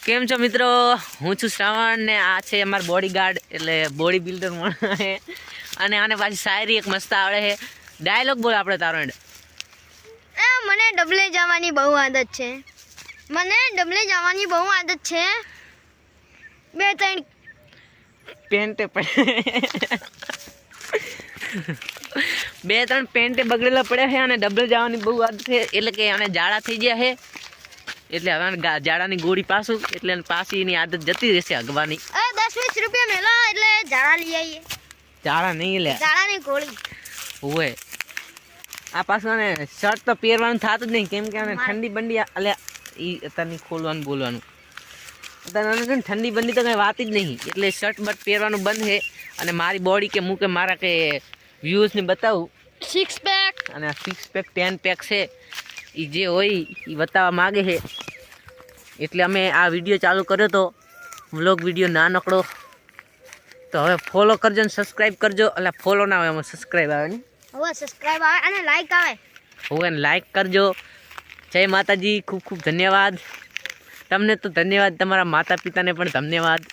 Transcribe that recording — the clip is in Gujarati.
કેમ છો મિત્રો? હું છું શ્રાવણ ને આ છે અમાર બોડીગાર્ડ એટલે બોડી બિલ્ડર છે અને આને પાછી શાયરી એક મસ્ત આવડે છે. ડાયલોગ બોલ આપણે તારો એન્ડ. મને ડબલે જવાની બહુ આદત છે. મને ડબલે જવાની બહુ આદત છે. બે ત્રણ પેન્ટે બે ત્રણ પેન્ટે બગડેલા પડ્યા છે અને ડબલ જવાની બહુ આદત છે એટલે કે આને ઝાડા થઈ ગયા છે એટલે હવે ઝાડાની ગોળી પાછું એટલે પાછી એની આદત જતી રહેશે હગવાની. 10-20 રૂપિયા મેલા એટલે ઝાડા લઈ આવીએ. ઝાડા નહીં લે, ઝાડાની ગોળી હોય. આ પાછું આને શર્ટ તો પહેરવાનું થતું જ નહીં કેમ કે આને ઠંડી બંડી એટલે એ અત્યારની ખોલવાનું બોલવાનું અત્યારે ઠંડી બંડી તો કંઈ વાત જ નહીં એટલે શર્ટ બટ પહેરવાનું બંધ છે. અને મારી બોડી કે હું કે મારા કે વ્યૂઝને બતાવું 6 પેક અને 6 પેક 10 પેક છે એ જે હોય એ બતાવવા માગે છે એટલે અમે આ વિડીયો ચાલુ કર્યો તો વ્લોગ વિડીયો ના નકડો તો હવે ફોલો કરજો ને સબસ્ક્રાઈબ કરજો. એટલે ફોલો ના આવે એમાં સબસ્ક્રાઈબ આવે ને હવે સબસ્ક્રાઇબ આવે અને લાઈક આવે. હવે લાઈક કરજો. જય માતાજી, ખૂબ ખૂબ ધન્યવાદ. તમને તો ધન્યવાદ, તમારા માતા પિતાને પણ ધન્યવાદ.